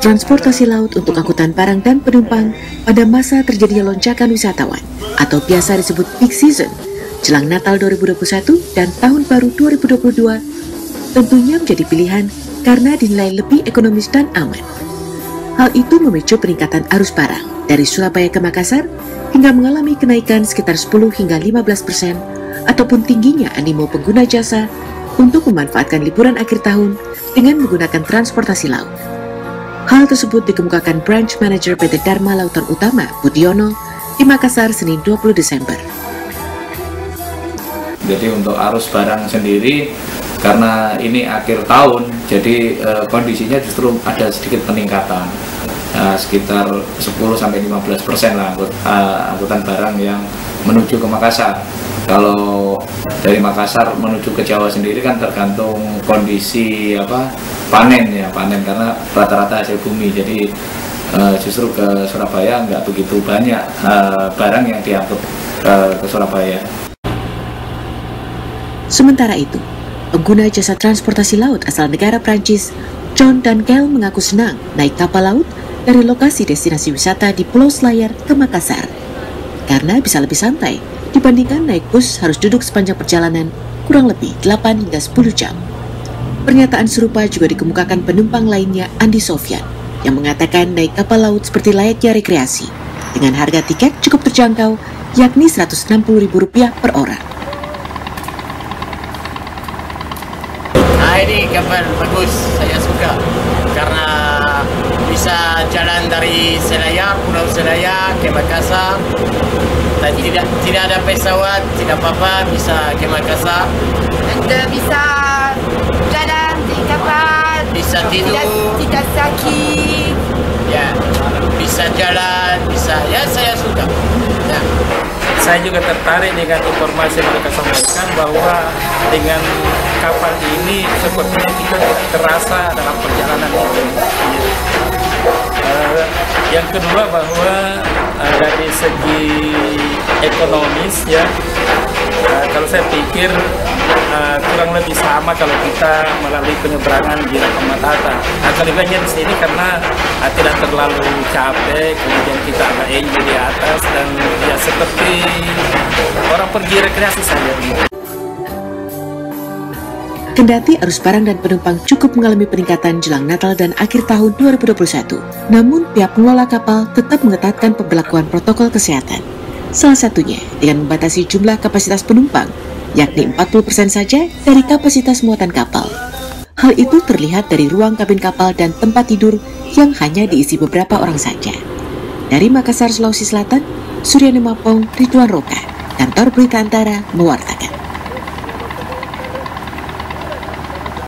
transportasi laut untuk angkutan barang dan penumpang pada masa terjadinya lonjakan wisatawan atau biasa disebut peak season jelang Natal 2021 dan Tahun Baru 2022 tentunya menjadi pilihan karena dinilai lebih ekonomis dan aman. Hal itu memicu peningkatan arus barang dari Surabaya ke Makassar hingga mengalami kenaikan sekitar 10 hingga 15% ataupun tingginya animo pengguna jasa untuk memanfaatkan liburan akhir tahun dengan menggunakan transportasi laut. Hal tersebut dikemukakan Branch Manager PT Dharma Lautan Utama, Budiono, di Makassar, Senin 20 Desember. Jadi untuk arus barang sendiri, karena ini akhir tahun, jadi kondisinya justru ada sedikit peningkatan, sekitar 10-15% lah angkutan barang yang menuju ke Makassar. Kalau dari Makassar menuju ke Jawa sendiri kan tergantung kondisi panen karena rata-rata hasil bumi. Jadi justru ke Surabaya nggak begitu banyak barang yang diangkut ke Surabaya. Sementara itu, pengguna jasa transportasi laut asal negara Prancis, John dan Gail mengaku senang naik kapal laut dari lokasi destinasi wisata di Pulau Selayar ke Makassar karena bisa lebih santai dibandingkan naik bus harus duduk sepanjang perjalanan kurang lebih 8 hingga 10 jam. Pernyataan serupa juga dikemukakan penumpang lainnya, Andi Sofyan, yang mengatakan naik kapal laut seperti layaknya rekreasi dengan harga tiket cukup terjangkau yakni Rp160.000 per orang. Nah, ini kapal bagus, saya suka karena bisa jalan dari Selayar, Pulau Selayar ke Makassar. Dan tidak ada pesawat, tidak apa-apa, bisa ke Makassar. Bisa jalan di kapal, bisa tidur, tidak sakit. Ya, bisa jalan, bisa. Ya, saya suka. Ya. Saya juga tertarik dengan informasi yang mereka sampaikan bahwa dengan kapal ini sepertinya kita terasa dalam perjalanan itu. Yang kedua bahwa dari segi ekonomis ya, kalau saya pikir kurang lebih sama kalau kita melalui penyeberangan di Rakamatata. Nah, kelebihannya di sini karena tidak terlalu capek, kemudian kita agak enjoy di atas dan ya seperti orang pergi rekreasi saja. Kendati arus barang dan penumpang cukup mengalami peningkatan jelang Natal dan akhir tahun 2021, namun pihak pengelola kapal tetap mengetatkan pemberlakuan protokol kesehatan. Salah satunya dengan membatasi jumlah kapasitas penumpang, yakni 40% saja dari kapasitas muatan kapal. Hal itu terlihat dari ruang kabin kapal dan tempat tidur yang hanya diisi beberapa orang saja. Dari Makassar, Sulawesi Selatan, Suryani Mapong, Ridwan Roka, Kantor Berita Antara, mewarta.